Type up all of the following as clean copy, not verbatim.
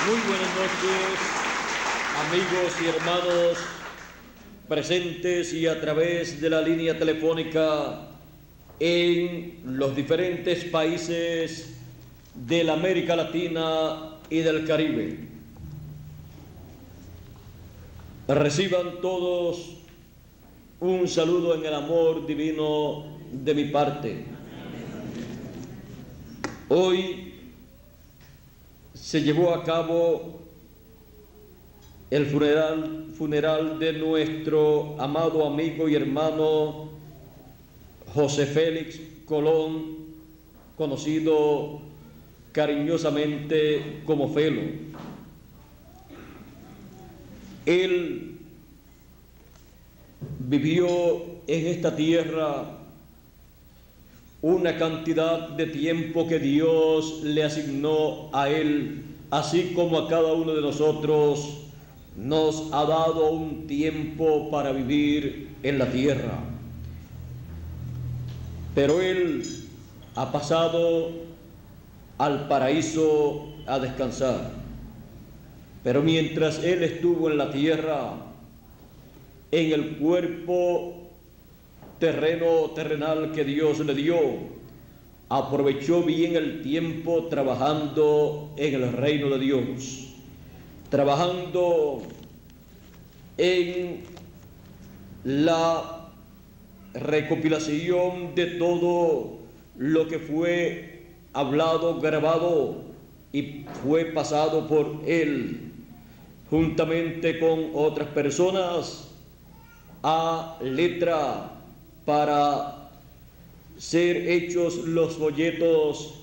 Muy buenas noches, amigos y hermanos presentes y a través de la línea telefónica en los diferentes países de la América Latina y del Caribe. Reciban todos un saludo en el amor divino de mi parte. Hoy se llevó a cabo el funeral de nuestro amado amigo y hermano José Félix Colón, conocido cariñosamente como Felo. Él vivió en esta tierra una cantidad de tiempo que Dios le asignó a él, así como a cada uno de nosotros nos ha dado un tiempo para vivir en la tierra. Pero él ha pasado al paraíso a descansar. Pero mientras él estuvo en la tierra, en el cuerpo terrenal que Dios le dio, aprovechó bien el tiempo trabajando en el reino de Dios, trabajando en la recopilación de todo lo que fue hablado, grabado y fue pasado por él, juntamente con otras personas, a letra, para ser hechos los folletos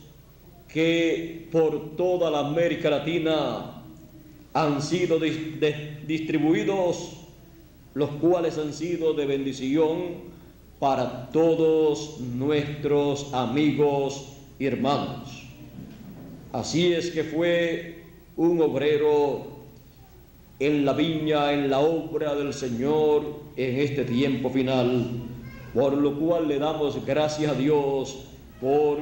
que por toda la América Latina han sido distribuidos, los cuales han sido de bendición para todos nuestros amigos y hermanos. Así es que fue un obrero en la viña, en la obra del Señor en este tiempo final, por lo cual le damos gracias a Dios por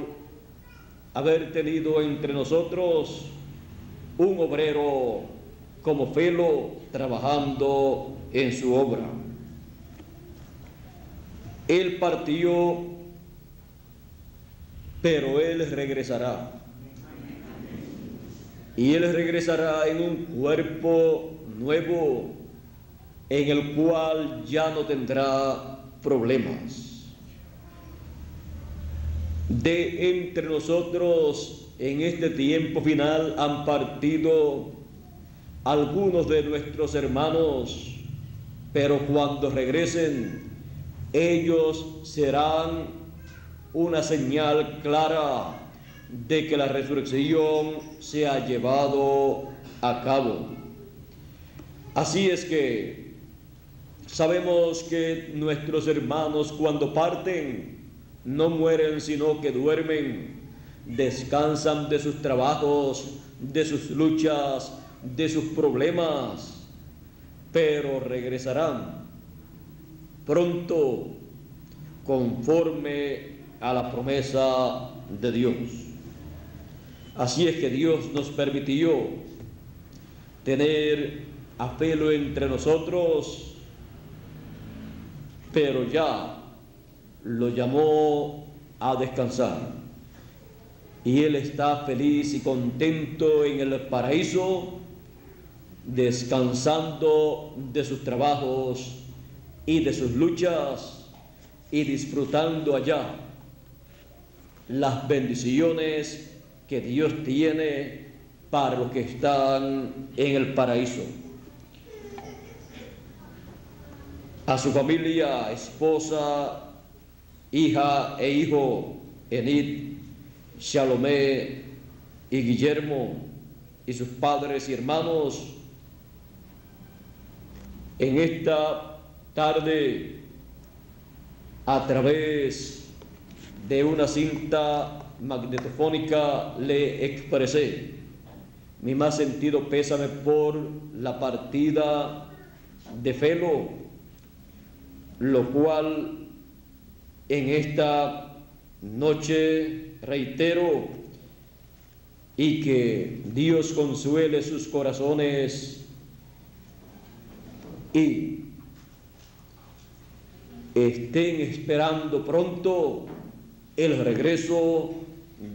haber tenido entre nosotros un obrero como Felo trabajando en su obra. Él partió, pero él regresará. Y él regresará en un cuerpo nuevo, en el cual ya no tendrá problemas. De entre nosotros en este tiempo final han partido algunos de nuestros hermanos, pero cuando regresen, ellos serán una señal clara de que la resurrección se ha llevado a cabo. Así es que sabemos que nuestros hermanos cuando parten no mueren, sino que duermen, descansan de sus trabajos, de sus luchas, de sus problemas, pero regresarán pronto conforme a la promesa de Dios. Así es que Dios nos permitió tener a Felo entre nosotros, pero ya lo llamó a descansar y él está feliz y contento en el paraíso, descansando de sus trabajos y de sus luchas y disfrutando allá las bendiciones que Dios tiene para los que están en el paraíso. A su familia, esposa, hija e hijo, Enid, Shalomé y Guillermo, y sus padres y hermanos, en esta tarde, a través de una cinta magnetofónica, le expresé mi más sentido pésame por la partida de Felo, lo cual en esta noche reitero y que Dios consuele sus corazones y estén esperando pronto el regreso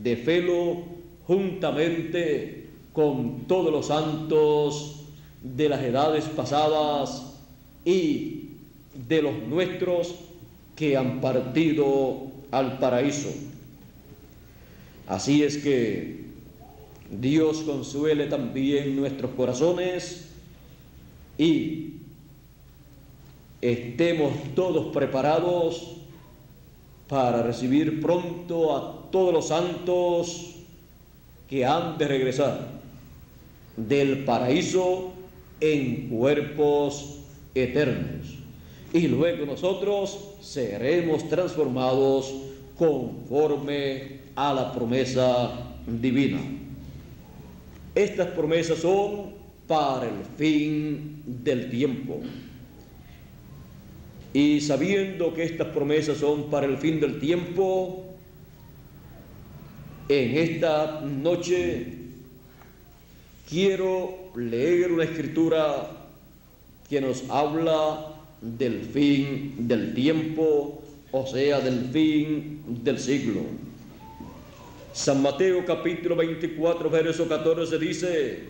de Felo juntamente con todos los santos de las edades pasadas y de los nuestros que han partido al paraíso. Así es que Dios consuele también nuestros corazones y estemos todos preparados para recibir pronto a todos los santos que han de regresar del paraíso en cuerpos eternos. Y luego nosotros seremos transformados conforme a la promesa divina. Estas promesas son para el fin del tiempo. Y sabiendo que estas promesas son para el fin del tiempo, en esta noche quiero leer una escritura que nos habla del fin del tiempo, o sea, del fin del siglo. San Mateo capítulo 24, verso 14 dice: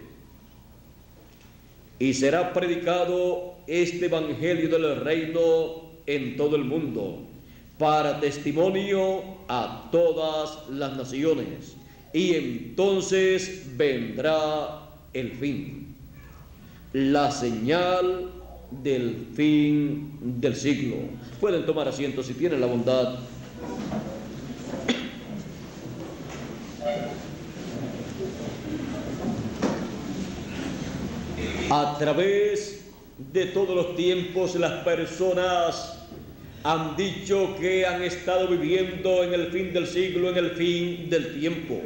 y será predicado este evangelio del reino en todo el mundo, para testimonio a todas las naciones, y entonces vendrá el fin, la señal del fin del siglo. Pueden tomar asiento si tienen la bondad. A través de todos los tiempos las personas han dicho que han estado viviendo en el fin del siglo, en el fin del tiempo,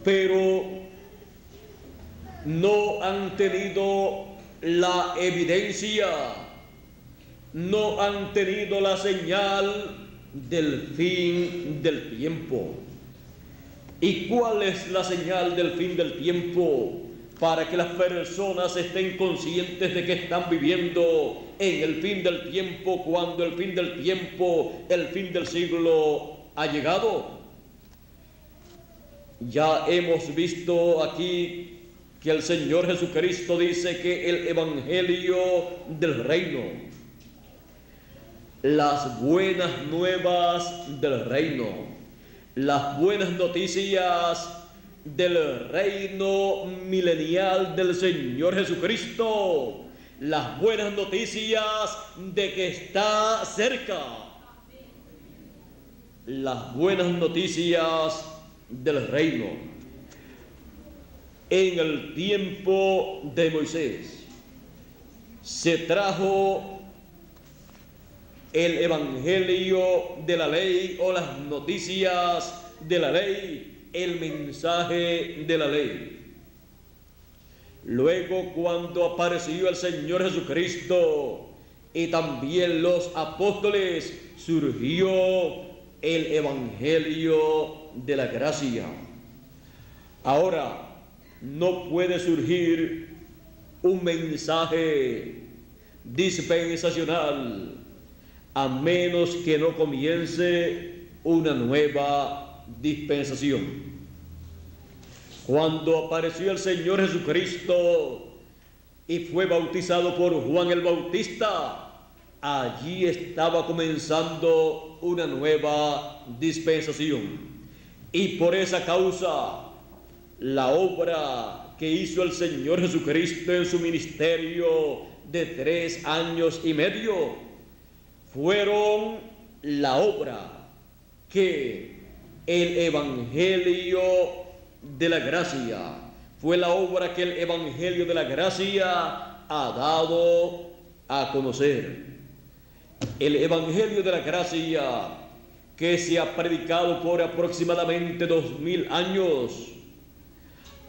pero no han tenido la evidencia, no han tenido la señal del fin del tiempo. ¿Y cuál es la señal del fin del tiempo? Para que las personas estén conscientes de que están viviendo en el fin del tiempo, cuando el fin del tiempo, el fin del siglo ha llegado. Ya hemos visto aquí que el Señor Jesucristo dice que el evangelio del reino, las buenas nuevas del reino, las buenas noticias del reino milenial del Señor Jesucristo, las buenas noticias de que está cerca, las buenas noticias del reino. En el tiempo de Moisés se trajo el evangelio de la ley, o las noticias de la ley, el mensaje de la ley. Luego, cuando apareció el Señor Jesucristo y también los apóstoles, surgió el evangelio de la gracia. Ahora, no puede surgir un mensaje dispensacional a menos que no comience una nueva dispensación. Cuando apareció el Señor Jesucristo y fue bautizado por Juan el Bautista, allí estaba comenzando una nueva dispensación. Y por esa causa, la obra que hizo el Señor Jesucristo en su ministerio de 3 años y medio fueron la obra que el evangelio de la gracia, fue la obra que el evangelio de la gracia ha dado a conocer. El evangelio de la gracia, que se ha predicado por aproximadamente 2000 años,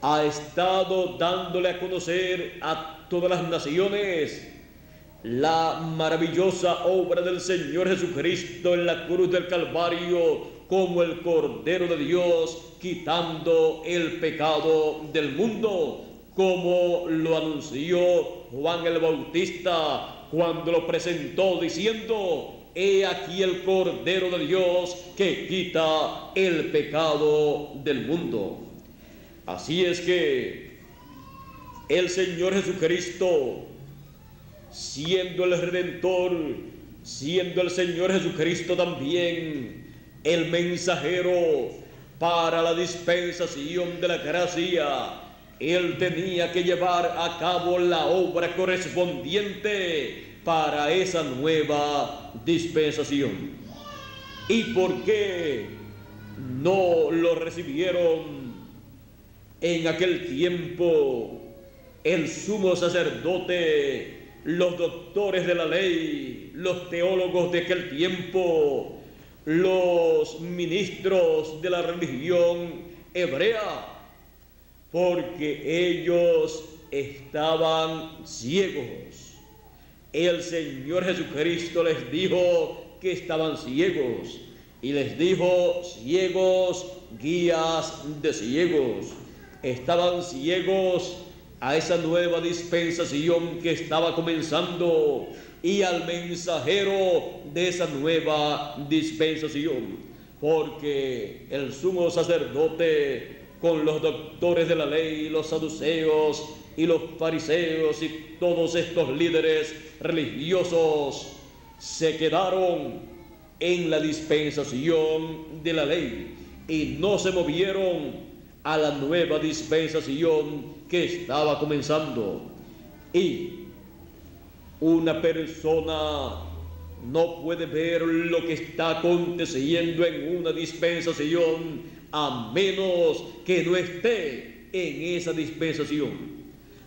ha estado dándole a conocer a todas las naciones la maravillosa obra del Señor Jesucristo en la cruz del Calvario, como el Cordero de Dios, quitando el pecado del mundo, como lo anunció Juan el Bautista cuando lo presentó diciendo: he aquí el Cordero de Dios que quita el pecado del mundo. Así es que el Señor Jesucristo, siendo el Redentor, siendo el Señor Jesucristo también el mensajero para la dispensación de la gracia, Él tenía que llevar a cabo la obra correspondiente para esa nueva dispensación. ¿Y por qué no lo recibieron en aquel tiempo el sumo sacerdote, los doctores de la ley, los teólogos de aquel tiempo, los ministros de la religión hebrea? Porque ellos estaban ciegos. El Señor Jesucristo les dijo que estaban ciegos, y les dijo: ciegos, guías de ciegos. Estaban ciegos a esa nueva dispensación que estaba comenzando y al mensajero de esa nueva dispensación, porque el sumo sacerdote con los doctores de la ley, los saduceos y los fariseos y todos estos líderes religiosos se quedaron en la dispensación de la ley y no se movieron a la nueva dispensación que estaba comenzando. Y una persona no puede ver lo que está aconteciendo en una dispensación a menos que no esté en esa dispensación.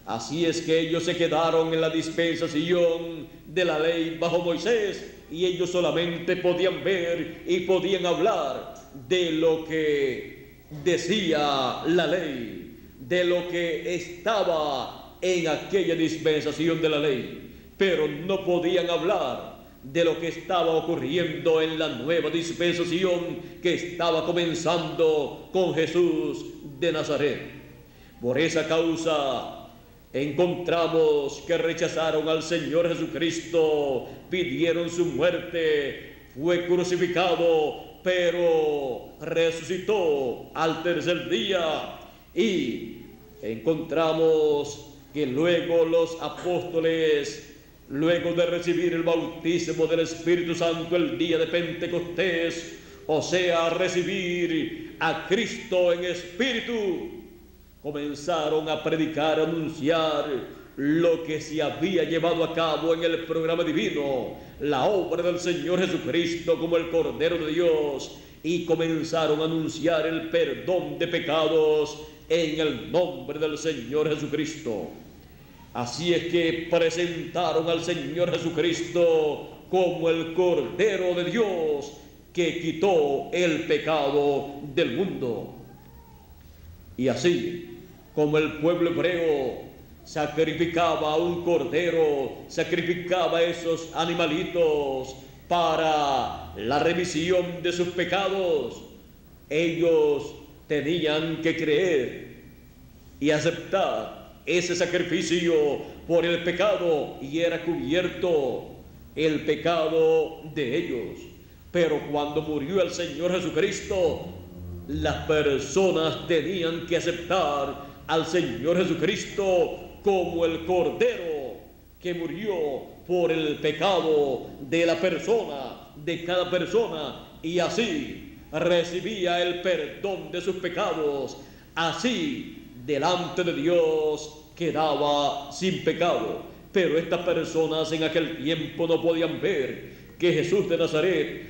Así es que ellos se quedaron en la dispensación de la ley bajo Moisés, y ellos solamente podían ver y podían hablar de lo que decía la ley, de lo que estaba en aquella dispensación de la ley, pero no podían hablar de lo que estaba ocurriendo en la nueva dispensación que estaba comenzando con Jesús de Nazaret. Por esa causa encontramos que rechazaron al Señor Jesucristo, pidieron su muerte, fue crucificado, pero resucitó al tercer día. Y encontramos que luego los apóstoles, luego de recibir el bautismo del Espíritu Santo el día de Pentecostés, o sea, recibir a Cristo en espíritu, comenzaron a predicar, a anunciar lo que se había llevado a cabo en el programa divino, la obra del Señor Jesucristo como el Cordero de Dios, y comenzaron a anunciar el perdón de pecados en el nombre del Señor Jesucristo. Así es que presentaron al Señor Jesucristo como el Cordero de Dios que quitó el pecado del mundo. Y así como el pueblo hebreo sacrificaba a un cordero, sacrificaba esos animalitos para la remisión de sus pecados, ellos tenían que creer y aceptar ese sacrificio por el pecado, y era cubierto el pecado de ellos. Pero cuando murió el Señor Jesucristo, las personas tenían que aceptar al Señor Jesucristo como el Cordero que murió por el pecado de la persona, de cada persona, y así recibía el perdón de sus pecados. Así delante de Dios quedaba sin pecado. Pero estas personas en aquel tiempo no podían ver que Jesús de Nazaret,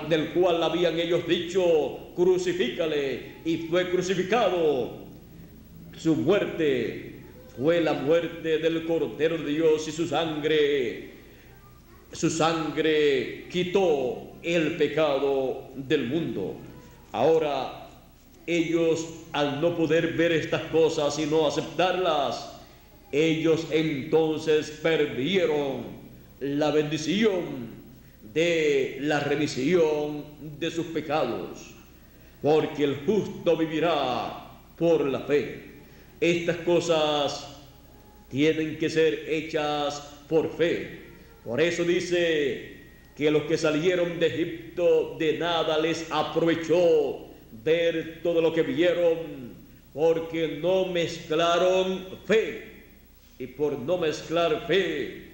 del cual habían ellos dicho: crucifícale, y fue crucificado, su muerte fue la muerte del Cordero de Dios, y su sangre quitó el pecado del mundo. Ahora ellos, al no poder ver estas cosas y no aceptarlas, ellos entonces perdieron la bendición de la remisión de sus pecados, porque el justo vivirá por la fe. Estas cosas tienen que ser hechas por fe. Por eso dice que los que salieron de Egipto de nada les aprovechó ver todo lo que vieron, porque no mezclaron fe. Y por no mezclar fe,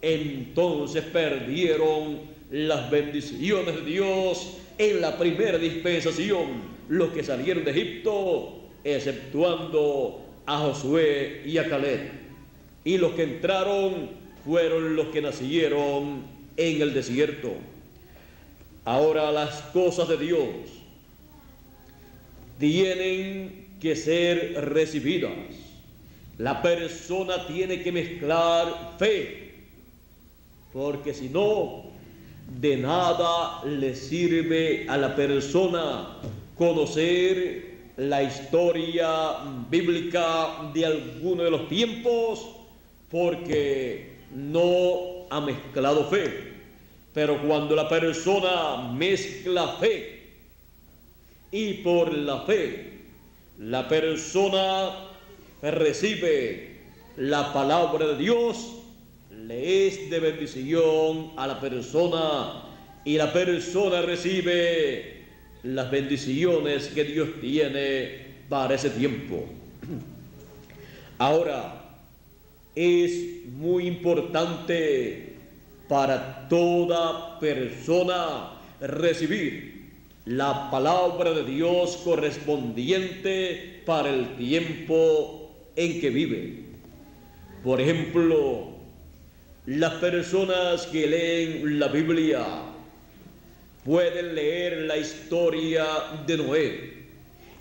entonces perdieron las bendiciones de Dios en la primera dispensación, los que salieron de Egipto, exceptuando a Josué y a Caleb. Y los que entraron fueron los que nacieron en el desierto. Ahora las cosas de Dios tienen que ser recibidas. La persona tiene que mezclar fe, porque si no, de nada le sirve a la persona conocer la historia bíblica de alguno de los tiempos, porque no ha mezclado fe. Pero cuando la persona mezcla fe, y por la fe la persona recibe la palabra de Dios, le es de bendición a la persona, y la persona recibe las bendiciones que Dios tiene para ese tiempo. Ahora, es muy importante para toda persona recibir la palabra de Dios correspondiente para el tiempo en que vive. Por ejemplo, las personas que leen la Biblia pueden leer la historia de Noé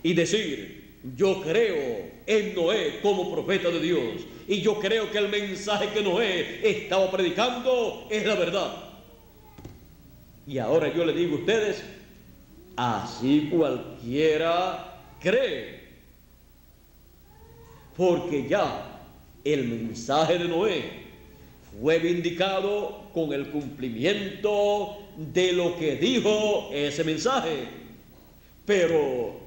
y decir: yo creo en Noé como profeta de Dios, y yo creo que el mensaje que Noé estaba predicando es la verdad. Y ahora yo le digo a ustedes, así cualquiera cree, porque ya el mensaje de Noé fue vindicado con el cumplimiento de lo que dijo ese mensaje. Pero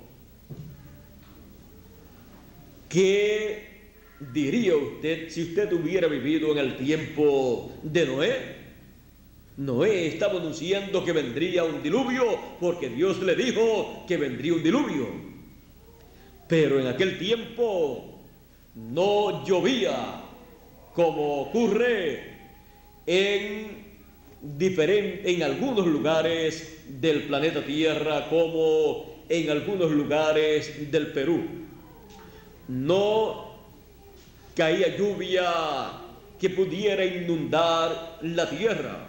¿qué diría usted si usted hubiera vivido en el tiempo de Noé? Noé estaba anunciando que vendría un diluvio, porque Dios le dijo que vendría un diluvio. Pero en aquel tiempo no llovía como ocurre en algunos lugares del planeta Tierra, como en algunos lugares del Perú. No caía lluvia que pudiera inundar la tierra.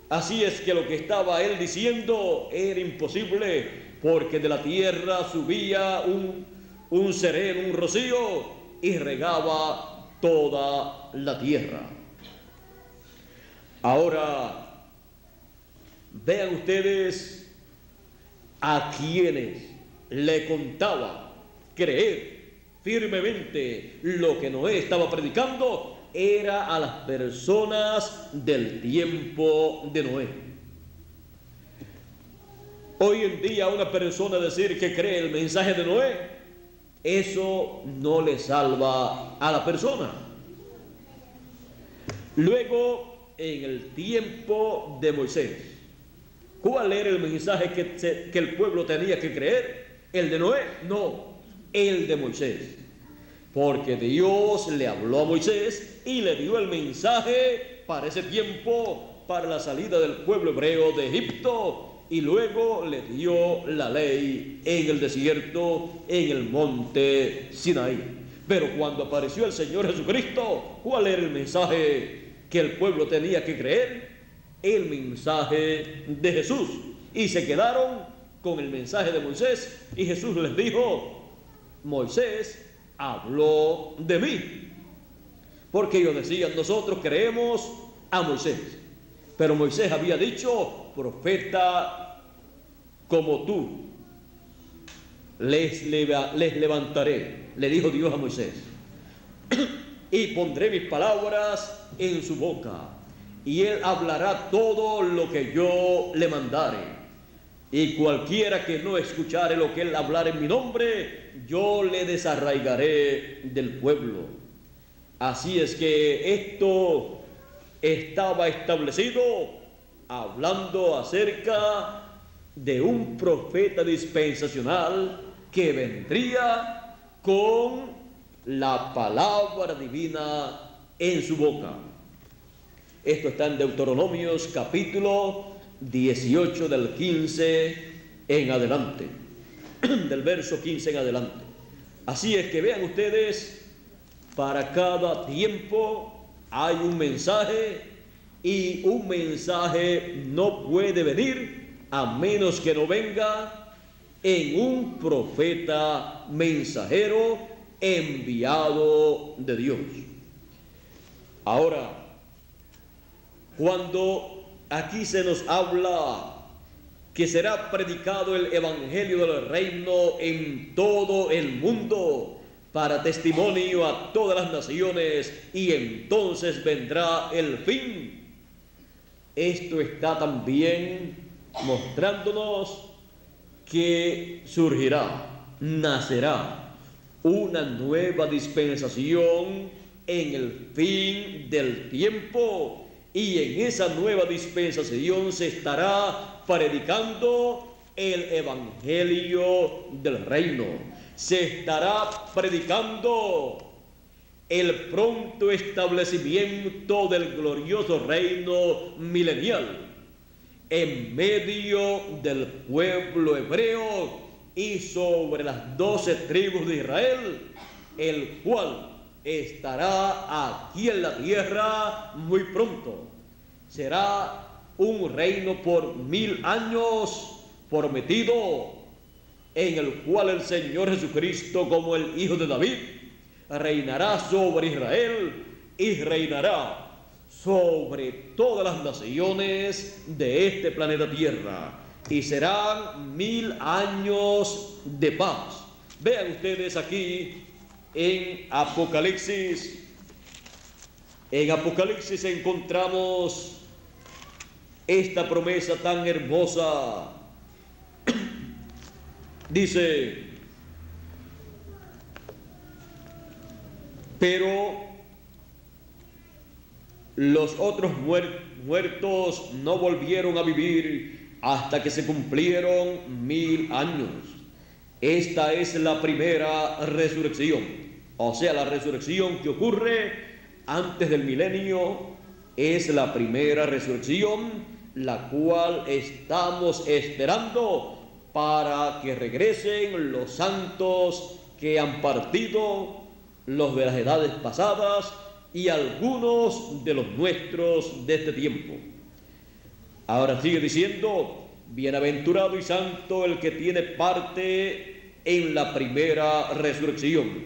Así es que lo que estaba él diciendo era imposible, porque de la tierra subía un sereno, un rocío, y regaba toda la tierra. Ahora, vean ustedes a quienes le contaba creer firmemente lo que Noé estaba predicando. Era a las personas del tiempo de Noé. Hoy en día una persona decir que cree el mensaje de Noé, eso no le salva a la persona. Luego, en el tiempo de Moisés, ¿cuál era el mensaje que el pueblo tenía que creer? ¿El de Noé? No, el de Moisés. Porque Dios le habló a Moisés y le dio el mensaje para ese tiempo, para la salida del pueblo hebreo de Egipto, y luego le dio la ley en el desierto, en el monte Sinaí. Pero cuando apareció el Señor Jesucristo, ¿cuál era el mensaje que el pueblo tenía que creer? El mensaje de Jesús. Y se quedaron con el mensaje de Moisés, y Jesús les dijo: Moisés habló de mí, porque ellos decían: nosotros creemos a Moisés, pero Moisés había dicho: profeta como tú les levantaré, le dijo Dios a Moisés, y pondré mis palabras en su boca. y él hablará todo lo que yo le mandare. Y cualquiera que no escuchare lo que él hablar en mi nombre, yo le desarraigaré del pueblo. Así es que esto estaba establecido hablando acerca de un profeta dispensacional que vendría con la palabra divina en su boca. Esto está en Deuteronomios capítulo 18 del 15 en adelante, del verso 15 en adelante. Así es que vean ustedes, para cada tiempo hay un mensaje, y un mensaje no puede venir a menos que no venga en un profeta mensajero enviado de Dios. Ahora, cuando aquí se nos habla que será predicado el evangelio del reino en todo el mundo para testimonio a todas las naciones, y entonces vendrá el fin. Esto está también mostrándonos que surgirá, nacerá una nueva dispensación en el fin del tiempo. Y en esa nueva dispensación se estará predicando el evangelio del reino. Se estará predicando el pronto establecimiento del glorioso reino milenial en medio del pueblo hebreo y sobre las 12 tribus de Israel, el cual estará aquí en la tierra muy pronto. Será un reino por 1000 años prometido, en el cual el Señor Jesucristo, como el Hijo de David, reinará sobre Israel y reinará sobre todas las naciones de este planeta Tierra, y serán 1000 años de paz. Vean ustedes aquí en Apocalipsis. En Apocalipsis encontramos esta promesa tan hermosa. Dice: pero los otros muertos no volvieron a vivir hasta que se cumplieron 1000 años. Esta es la primera resurrección, o sea, la resurrección que ocurre antes del milenio es la primera resurrección, la cual estamos esperando para que regresen los santos que han partido, los de las edades pasadas y algunos de los nuestros de este tiempo. Ahora sigue diciendo: bienaventurado y santo el que tiene parte en la primera resurrección.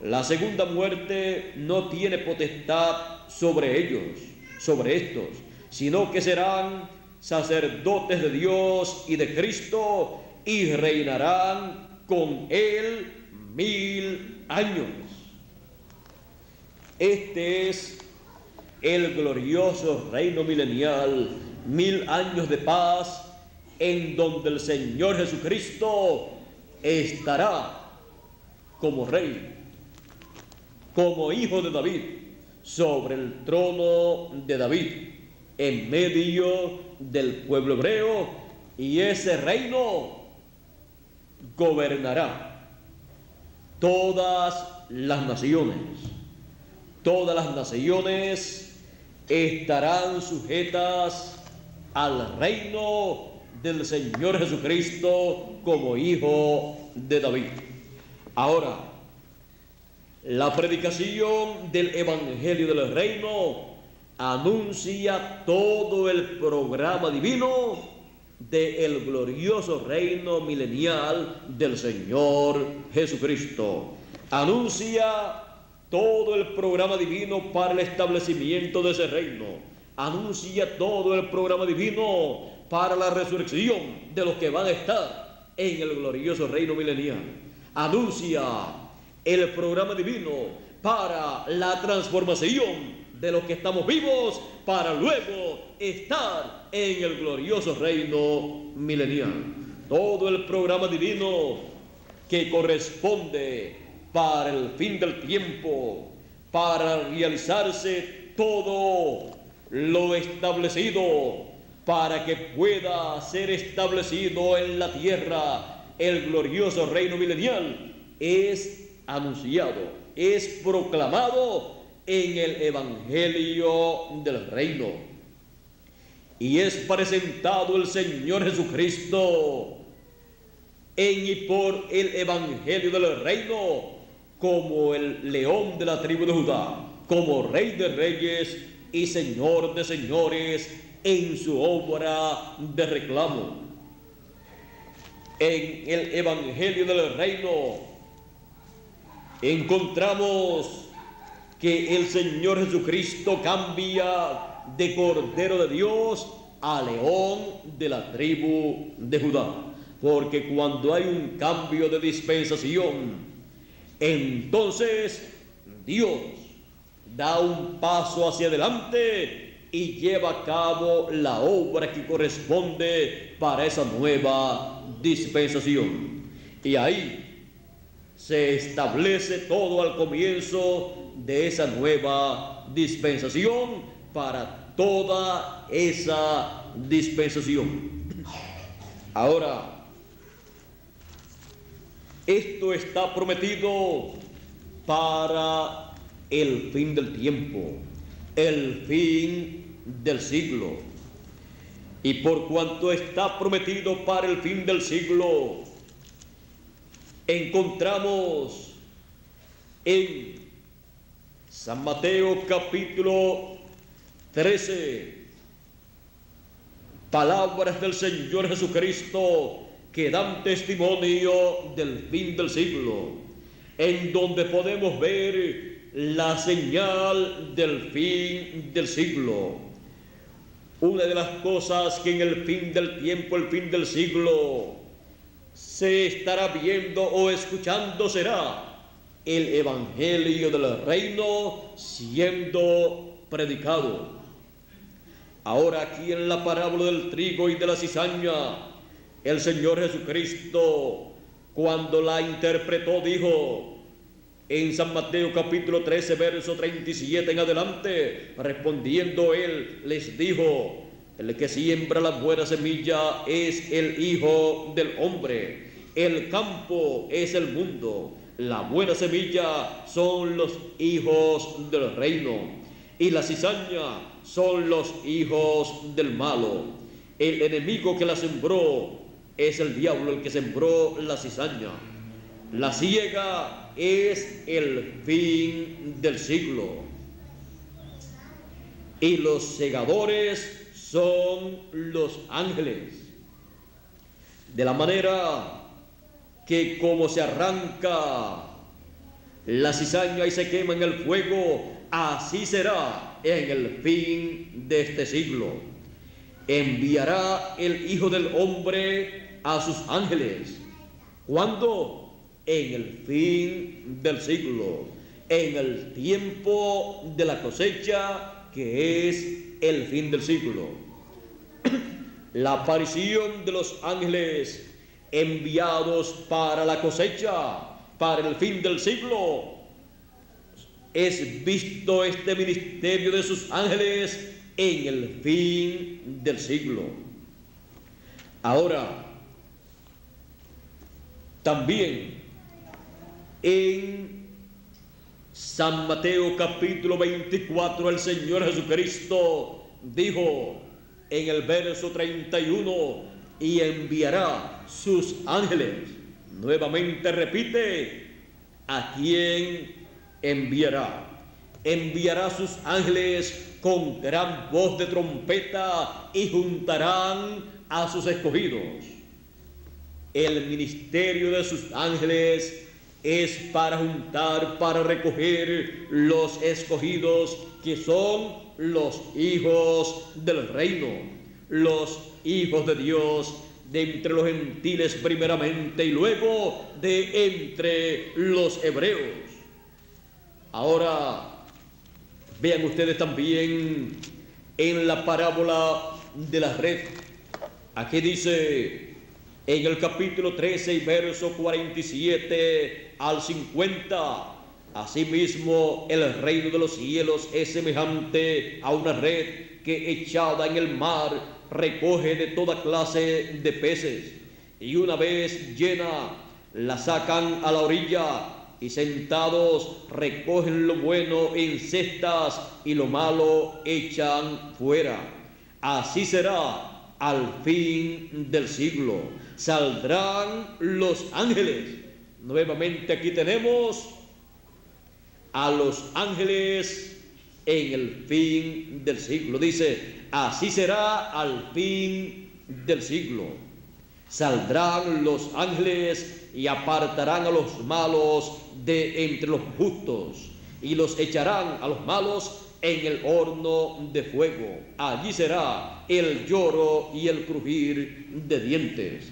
La segunda muerte no tiene potestad sobre ellos, sobre estos, sino que serán sacerdotes de Dios y de Cristo, y reinarán con él 1000 años. Este es el glorioso reino milenial, 1000 años de paz, en donde el Señor Jesucristo estará como rey, como hijo de David, sobre el trono de David, en medio del pueblo hebreo, y ese reino gobernará todas las naciones. Todas las naciones estarán sujetas al reino del Señor Jesucristo como hijo de David. Ahora, la predicación del evangelio del reino anuncia todo el programa divino del glorioso reino milenial del Señor Jesucristo. Anuncia todo el programa divino para el establecimiento de ese reino. Anuncia todo el programa divino para la resurrección de los que van a estar en el glorioso reino milenial. Anuncia el programa divino para la transformación de los que estamos vivos para luego estar en el glorioso reino milenial. Todo el programa divino que corresponde para el fin del tiempo, para realizarse todo lo establecido, para que pueda ser establecido en la tierra el glorioso reino milenial, es anunciado, es proclamado en el Evangelio del Reino. Y es presentado el Señor Jesucristo en y por el Evangelio del Reino como el león de la tribu de Judá, como Rey de reyes y Señor de señores en su obra de reclamo. En el Evangelio del Reino encontramos que el Señor Jesucristo cambia de Cordero de Dios a león de la tribu de Judá. Porque cuando hay un cambio de dispensación, entonces Dios da un paso hacia adelante y lleva a cabo la obra que corresponde para esa nueva dispensación. Y ahí se establece todo al comienzo de esa nueva dispensación para toda esa dispensación. Ahora, esto está prometido para el fin del tiempo, el fin del siglo. Y por cuanto está prometido para el fin del siglo, encontramos en San Mateo capítulo 13 palabras del Señor Jesucristo que dan testimonio del fin del siglo, en donde podemos ver la señal del fin del siglo. Una de las cosas que en el fin del tiempo, el fin del siglo, se estará viendo o escuchando será el Evangelio del Reino siendo predicado. Ahora aquí en la parábola del trigo y de la cizaña, el Señor Jesucristo, cuando la interpretó, dijo en San Mateo capítulo 13, verso 37 en adelante, respondiendo él, les dijo: el que siembra la buena semilla es el Hijo del Hombre. El campo es el mundo. La buena semilla son los hijos del reino. Y la cizaña son los hijos del malo. El enemigo que la sembró es el diablo, el que sembró la cizaña. La siega es el fin del siglo. Y los segadores son los ángeles. De la manera que como se arranca la cizaña y se quema en el fuego, así será en el fin de este siglo. Enviará el Hijo del Hombre a sus ángeles. ¿Cuándo? En el fin del siglo, en el tiempo de la cosecha, que es el fin del siglo. La aparición de los ángeles enviados para la cosecha, para el fin del siglo, es visto este ministerio de sus ángeles en el fin del siglo. Ahora, también en San Mateo capítulo 24, el Señor Jesucristo dijo en el verso 31: y enviará sus ángeles. Nuevamente repite: ¿a quién enviará? Enviará sus ángeles con gran voz de trompeta y juntarán a sus escogidos. El ministerio de sus ángeles es para juntar, para recoger los escogidos, que son los hijos del reino, los hijos de Dios, de entre los gentiles primeramente y luego de entre los hebreos. Ahora vean ustedes también en la parábola de la red. Aquí dice en el capítulo 13 y verso 47 al 50: asimismo el reino de los cielos es semejante a una red que echada en el mar recoge de toda clase de peces, y una vez llena la sacan a la orilla, y sentados recogen lo bueno en cestas y lo malo echan fuera. Así será al fin del siglo. Saldrán los ángeles. Nuevamente aquí tenemos a los ángeles en el fin del siglo. Dice, así será al fin del siglo. Saldrán los ángeles y apartarán a los malos de entre los justos, y los echarán a los malos en el horno de fuego. Allí será el lloro y el crujir de dientes.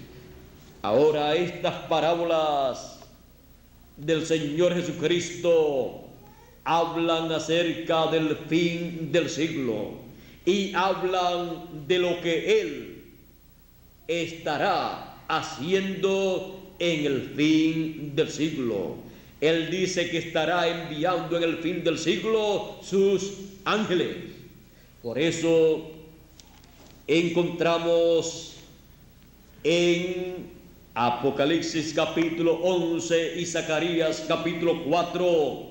Ahora estas parábolas del Señor Jesucristo hablan acerca del fin del siglo y hablan de lo que Él estará haciendo en el fin del siglo. Él dice que estará enviando en el fin del siglo sus ángeles. Por eso encontramos en Apocalipsis capítulo 11 y Zacarías capítulo 4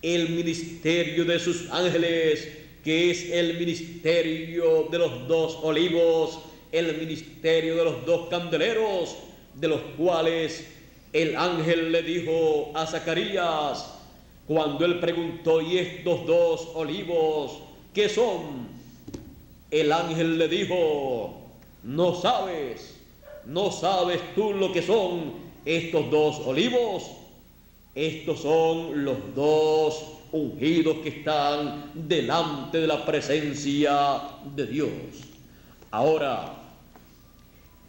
el ministerio de sus ángeles, que es el ministerio de los dos olivos, el ministerio de los dos candeleros, de los cuales el ángel le dijo a Zacarías, cuando él preguntó, ¿y estos dos olivos qué son? El ángel le dijo, no sabes tú lo que son estos dos olivos. Estos son los dos ungidos que están delante de la presencia de Dios. Ahora,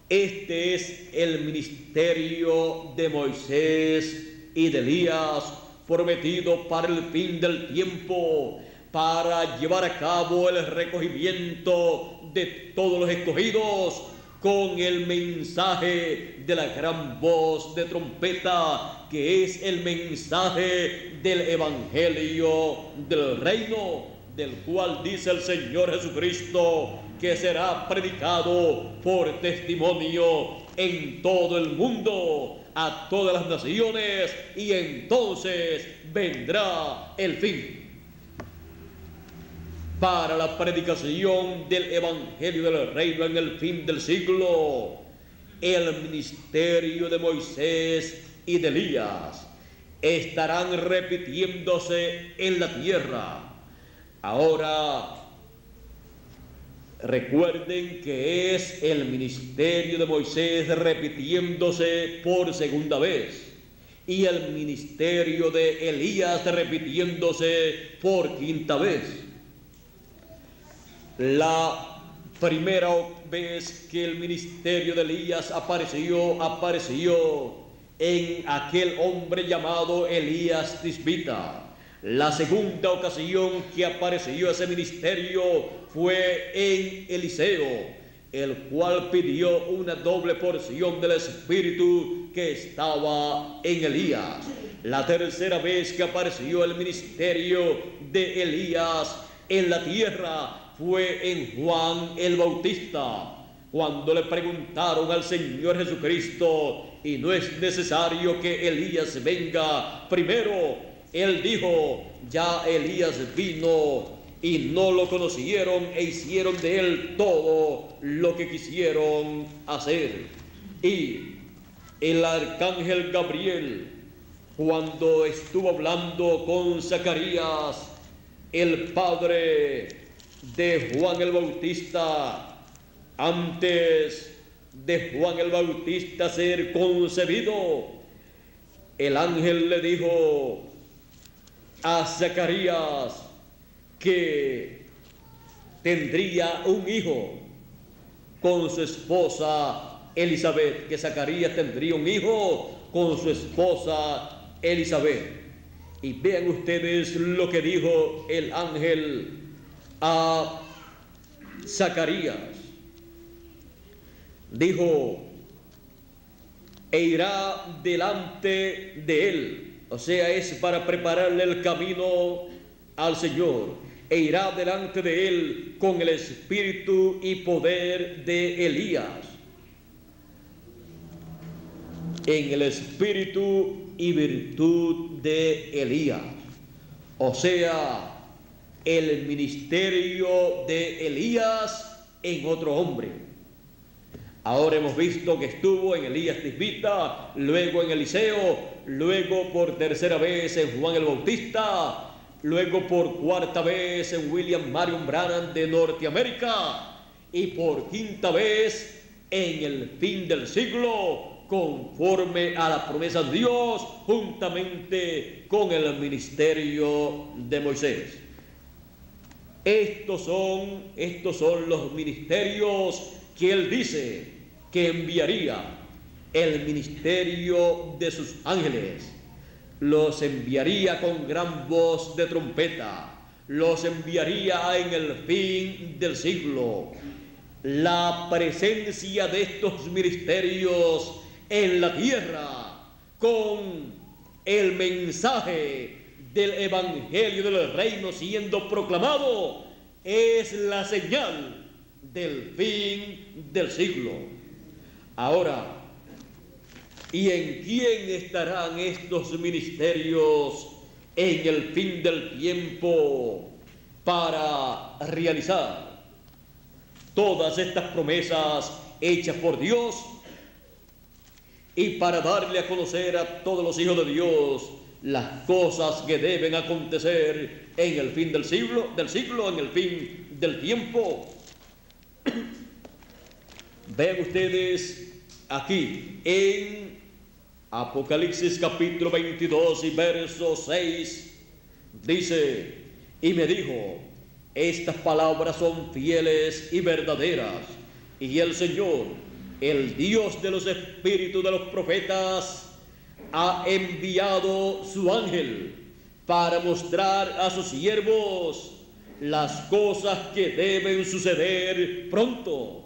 este es el ministerio de Moisés y de Elías, prometido para el fin del tiempo, para llevar a cabo el recogimiento de todos los escogidos con el mensaje de la gran voz de trompeta, que es el mensaje del evangelio del reino, del cual dice el Señor Jesucristo que será predicado por testimonio en todo el mundo, a todas las naciones, y entonces vendrá el fin. Para la predicación del evangelio del reino en el fin del siglo, el ministerio de Moisés y de Elías estarán repitiéndose en la tierra. Ahora, recuerden que es el ministerio de Moisés repitiéndose por segunda vez y el ministerio de Elías repitiéndose por quinta vez. La primera vez que el ministerio de Elías apareció en aquel hombre llamado Elías Tisbita. La segunda ocasión que apareció ese ministerio fue en Eliseo, el cual pidió una doble porción del espíritu que estaba en Elías. La tercera vez que apareció el ministerio de Elías en la tierra fue en Juan el Bautista, cuando le preguntaron al Señor Jesucristo, ¿y no es necesario que Elías venga primero? Él dijo, ya Elías vino y no lo conocieron e hicieron de él todo lo que quisieron hacer. Y el arcángel Gabriel, cuando estuvo hablando con Zacarías, el padre de Juan el Bautista, antes de Juan el Bautista ser concebido, el ángel le dijo a Zacarías que tendría un hijo con su esposa Elizabeth, que Zacarías tendría un hijo con su esposa Elizabeth. Y vean ustedes lo que dijo el ángel a Zacarías. Dijo, e irá delante de él, o sea, es para prepararle el camino al Señor, e irá delante de él con el espíritu y poder de Elías. En el espíritu y virtud de Elías, o sea, el ministerio de Elías en otro hombre. Ahora hemos visto que estuvo en Elías Tisbita, luego en Eliseo, luego por tercera vez en Juan el Bautista, luego por cuarta vez en William Marion Branham de Norteamérica y por quinta vez en el fin del siglo, conforme a la promesa de Dios, juntamente con el ministerio de Moisés. Estos son los ministerios que él dice que enviaría. El ministerio de sus ángeles los enviaría con gran voz de trompeta, los enviaría en el fin del siglo. La presencia de estos ministerios en la tierra con el mensaje del evangelio del reino siendo proclamado es la señal del fin del siglo. Ahora, ¿y en quién estarán estos ministerios en el fin del tiempo para realizar todas estas promesas hechas por Dios y para darle a conocer a todos los hijos de Dios las cosas que deben acontecer en el fin del siglo, en el fin del tiempo? Vean ustedes aquí en Apocalipsis capítulo 22 y verso 6, dice, y me dijo, estas palabras son fieles y verdaderas, y el Señor, el Dios de los espíritus de los profetas, ha enviado su ángel para mostrar a sus siervos las cosas que deben suceder pronto.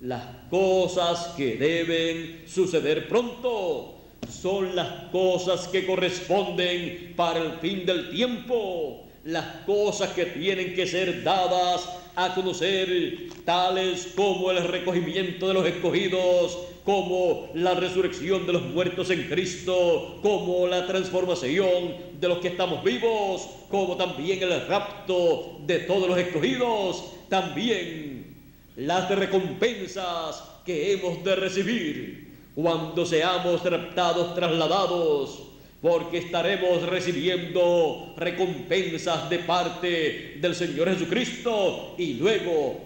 Las cosas que deben suceder pronto son las cosas que corresponden para el fin del tiempo, las cosas que tienen que ser dadas a conocer, tales como el recogimiento de los escogidos, como la resurrección de los muertos en Cristo, como la transformación de los que estamos vivos, como también el rapto de todos los escogidos, también las recompensas que hemos de recibir cuando seamos raptados, trasladados, porque estaremos recibiendo recompensas de parte del Señor Jesucristo y luego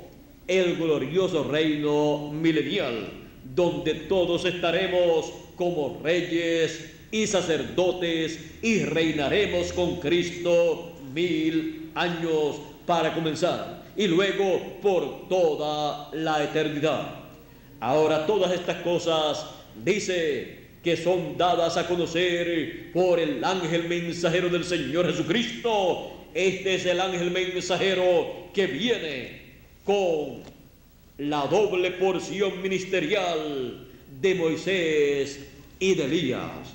el glorioso reino milenial, donde todos estaremos como reyes y sacerdotes y reinaremos con Cristo 1000 años para comenzar y luego por toda la eternidad. Ahora todas estas cosas dice que son dadas a conocer por el ángel mensajero del Señor Jesucristo. Este es el ángel mensajero que viene con la doble porción ministerial de Moisés y de Elías,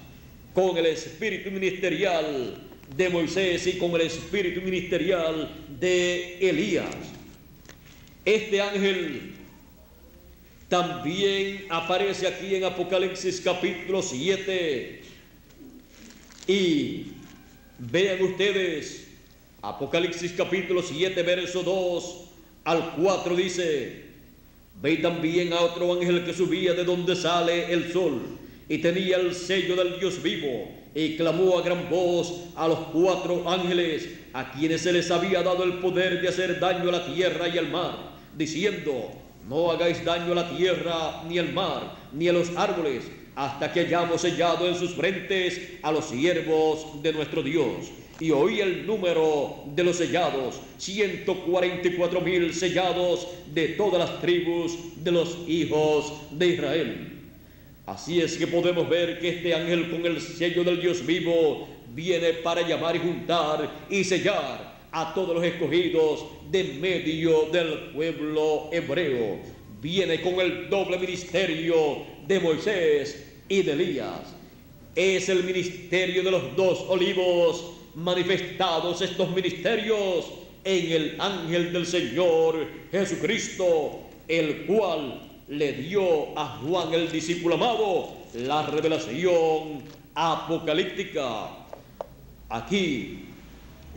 con el espíritu ministerial de Moisés y con el espíritu ministerial de Elías. Este ángel también aparece aquí en Apocalipsis capítulo 7 y vean ustedes, Apocalipsis capítulo 7 verso 2 al 4 dice, ve también a otro ángel que subía de donde sale el sol y tenía el sello del Dios vivo y clamó a gran voz a los 4 ángeles a quienes se les había dado el poder de hacer daño a la tierra y al mar, diciendo, no hagáis daño a la tierra, ni al mar, ni a los árboles, hasta que hayamos sellado en sus frentes a los siervos de nuestro Dios. Y oí el número de los sellados, 144,000 sellados de todas las tribus de los hijos de Israel. Así es que podemos ver que este ángel con el sello del Dios vivo viene para llamar y juntar y sellar a todos los escogidos de medio del pueblo hebreo. Viene con el doble ministerio de Moisés y de Elías. Es el ministerio de los dos olivos, manifestados estos ministerios en el ángel del Señor Jesucristo, el cual le dio a Juan el discípulo amado la revelación apocalíptica. Aquí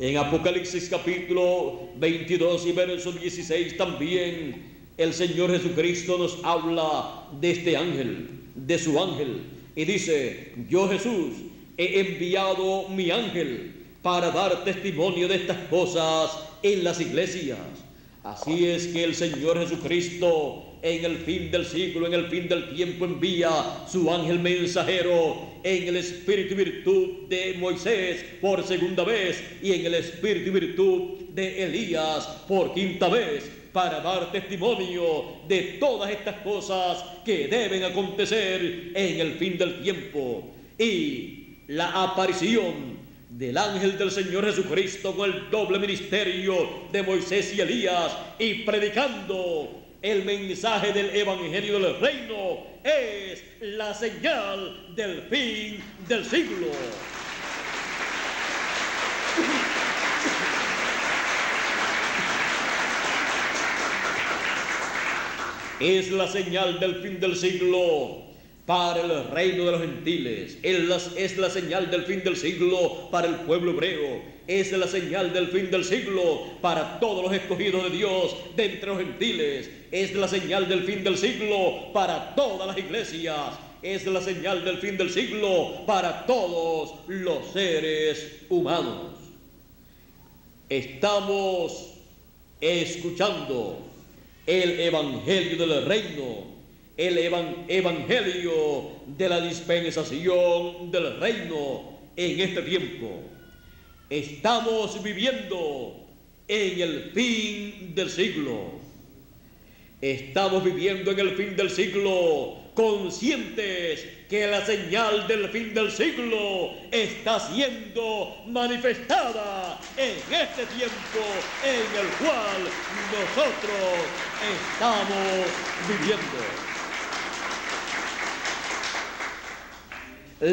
en Apocalipsis capítulo 22 y verso 16 también el Señor Jesucristo nos habla de este ángel, de su ángel, y dice: yo, Jesús, he enviado mi ángel para dar testimonio de estas cosas en las iglesias. Así es que el Señor Jesucristo en el fin del siglo, en el fin del tiempo, envía su ángel mensajero en el espíritu y virtud de Moisés por segunda vez y en el espíritu y virtud de Elías por quinta vez, para dar testimonio de todas estas cosas que deben acontecer en el fin del tiempo. Y la aparición del ángel del Señor Jesucristo con el doble ministerio de Moisés y Elías y predicando el mensaje del evangelio del reino es la señal del fin del siglo. Es la señal del fin del siglo para el reino de los gentiles. Es la señal del fin del siglo para el pueblo hebreo. Es la señal del fin del siglo para todos los escogidos de Dios de entre los gentiles. Es la señal del fin del siglo para todas las iglesias. Es la señal del fin del siglo para todos los seres humanos. Estamos escuchando el evangelio del reino, el evangelio de la dispensación del reino en este tiempo. Estamos viviendo en el fin del siglo. Estamos viviendo en el fin del siglo, conscientes que la señal del fin del siglo está siendo manifestada en este tiempo en el cual nosotros estamos viviendo.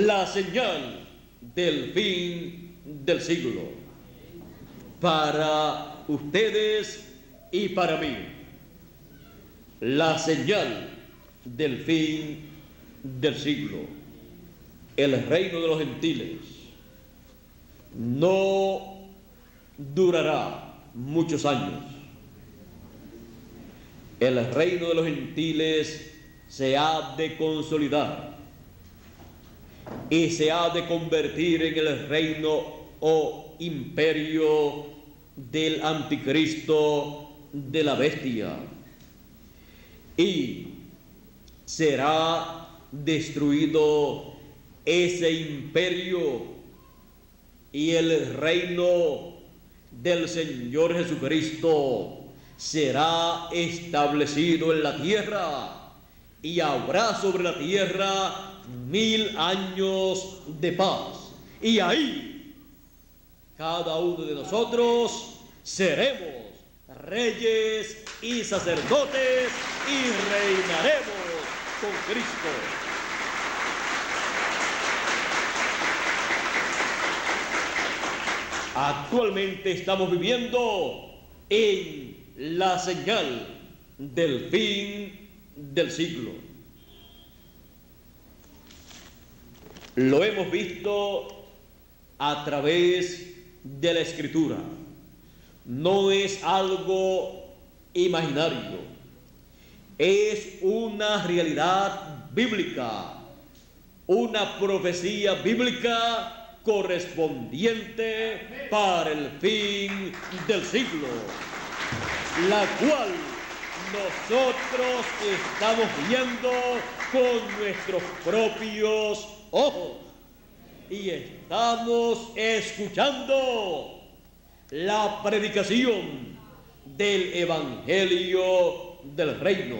La señal del fin del siglo para ustedes y para mí. La señal del fin del siglo. El reino de los gentiles no durará muchos años. El reino de los gentiles se ha de consolidar y se ha de convertir en el reino o imperio del anticristo, de la bestia, y será destruido ese imperio y el reino del Señor Jesucristo será establecido en la tierra y habrá sobre la tierra 1000 años de paz. Y ahí cada uno de nosotros seremos reyes y sacerdotes y reinaremos con Cristo. Actualmente estamos viviendo en la señal del fin del siglo. Lo hemos visto a través de la Escritura. No es algo imaginario, es una realidad bíblica, una profecía bíblica correspondiente para el fin del siglo, la cual nosotros estamos viendo con nuestros propios ojos y estamos escuchando la predicación del evangelio del reino,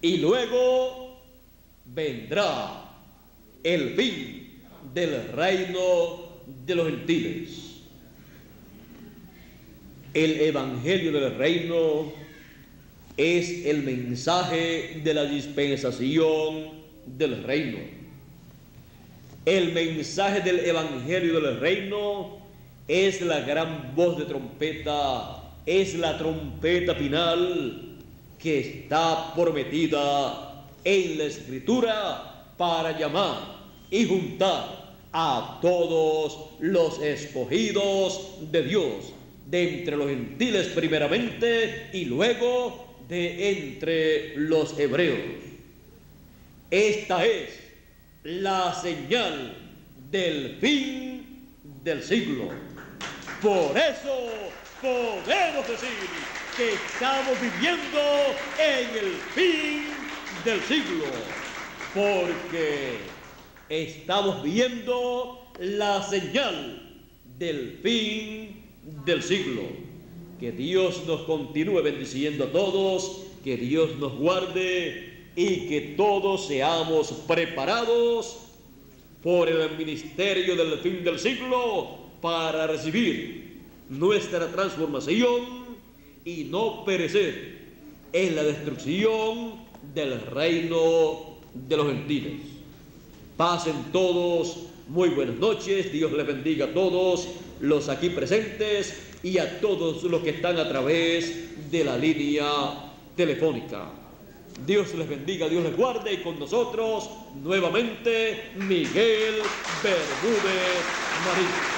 y luego vendrá el fin del reino de los gentiles. El Evangelio del Reino es el mensaje de la dispensación del reino. El mensaje del Evangelio del Reino es la gran voz de trompeta, es la trompeta final que está prometida en la Escritura para llamar y juntar a todos los escogidos de Dios, de entre los gentiles primeramente y luego de entre los hebreos. Esta es la señal del fin del siglo. Por eso podemos decir que estamos viviendo en el fin del siglo, porque estamos viendo la señal del fin del siglo. Que Dios nos continúe bendiciendo a todos, que Dios nos guarde y que todos seamos preparados por el ministerio del fin del siglo para recibir nuestra transformación y no perecer en la destrucción del reino de los gentiles. Pasen todos muy buenas noches, Dios les bendiga a todos los aquí presentes y a todos los que están a través de la línea telefónica. Dios les bendiga, Dios les guarde, y con nosotros nuevamente Miguel Bermúdez Marín.